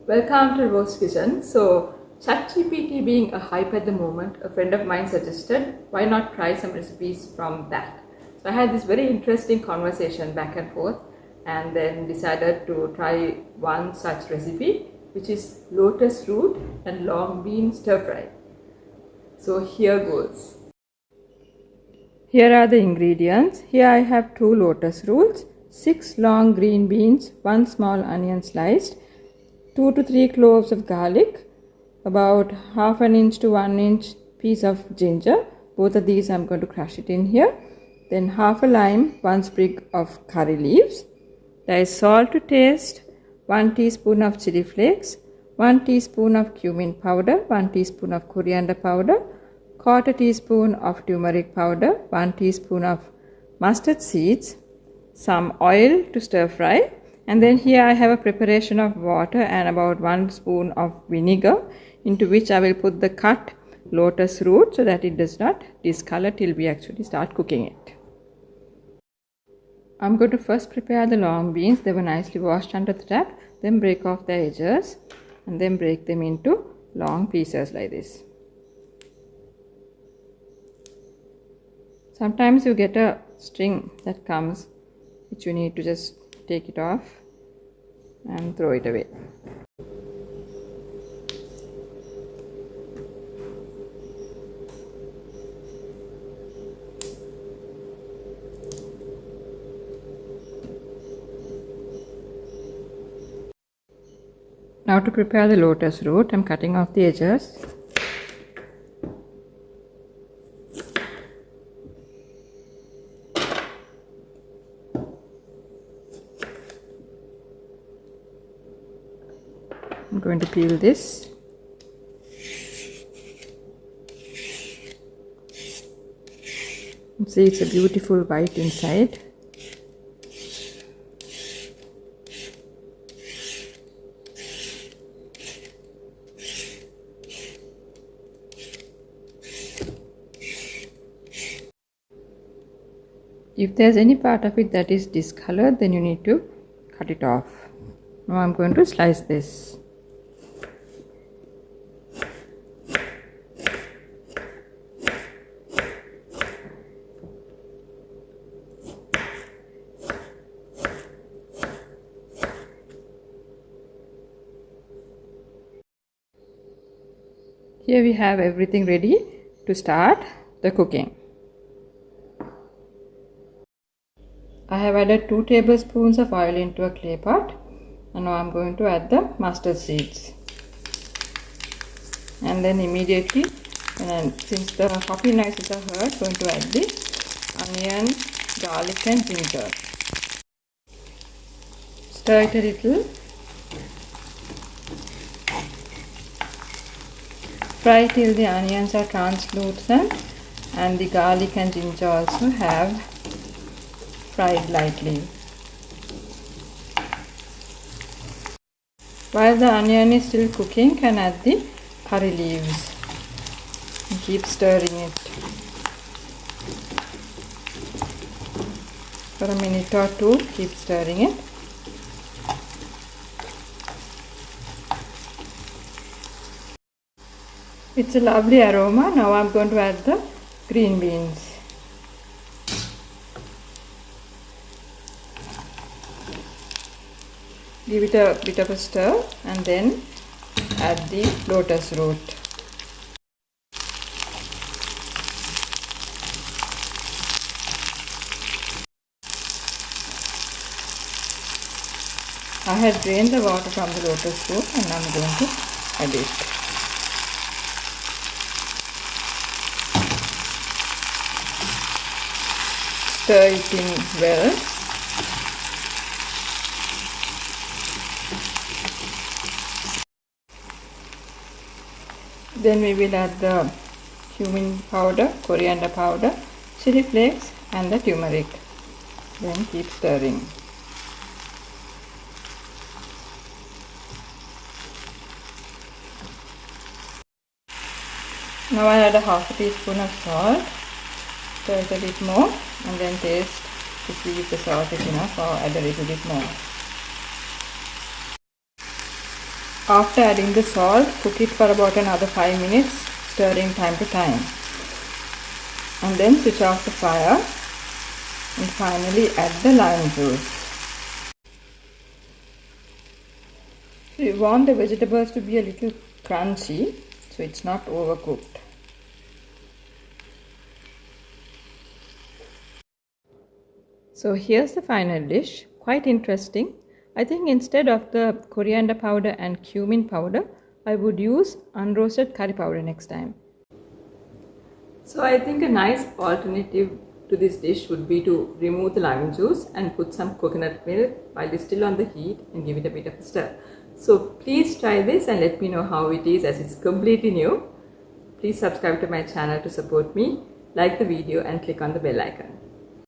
Welcome to Rose Kitchen. So, ChatGPT being a hype at the moment, a friend of mine suggested why not try some recipes from that. So, I had this very interesting conversation back and forth, and then decided to try one such recipe, which is lotus root and long bean stir fry. So, here goes. Here are the ingredients. Here I have 2 lotus roots, 6 long green beans, 1 small onion sliced, 2 to 3 cloves of garlic, about half an inch to 1 inch piece of ginger. Both of these I'm going to crush it in here. Then half a lime, 1 sprig of curry leaves. There is salt to taste, 1 teaspoon of chili flakes, 1 teaspoon of cumin powder, 1 teaspoon of coriander powder, quarter teaspoon of turmeric powder, 1 teaspoon of mustard seeds, some oil to stir fry, and then here I have a preparation of water and about 1 spoon of vinegar, into which I will put the cut lotus root so that it does not discolor till we actually start cooking it. I'm going to first prepare the long beans. They were nicely washed under the tap, then break off the edges and then break them into long pieces like this. Sometimes you get a string that comes, which you need to just take it off and throw it away. Now to prepare the lotus root, I'm cutting off the edges. I'm going to peel this. See, it's a beautiful white inside. If there's any part of it that is discolored, then you need to cut it off. Now I'm going to slice this. Here we have everything ready to start the cooking. I have added 2 tablespoons of oil into a clay pot, and now I'm going to add the mustard seeds. And then immediately, since the hoppiness are heard, I'm going to add the onion, garlic and ginger. Stir it a little. Fry till the onions are translucent and the garlic and ginger also have fried lightly. While the onion is still cooking, you can add the curry leaves and keep stirring it for a minute or two. Keep stirring it. It's a lovely aroma. Now I'm going to add the green beans. Give it a bit of a stir and then add the lotus root. I had drained the water from the lotus root and I'm going to add it. Stir it in well. Then we will add the cumin powder, coriander powder, chili flakes and the turmeric. Then keep stirring. Now I add a half a teaspoon of salt. Stir it a bit more and then taste to see if the salt is enough or add a little bit more. After adding the salt, cook it for about another 5 minutes, stirring time to time. And then switch off the fire and finally add the lime juice. So you want the vegetables to be a little crunchy, so it's not overcooked. So here's the final dish. Quite interesting. I think instead of the coriander powder and cumin powder, I would use unroasted curry powder next time. So I think a nice alternative to this dish would be to remove the lime juice and put some coconut milk while it's still on the heat and give it a bit of a stir. So please try this and let me know how it is, as it's completely new. Please subscribe to my channel to support me, like the video and click on the bell icon.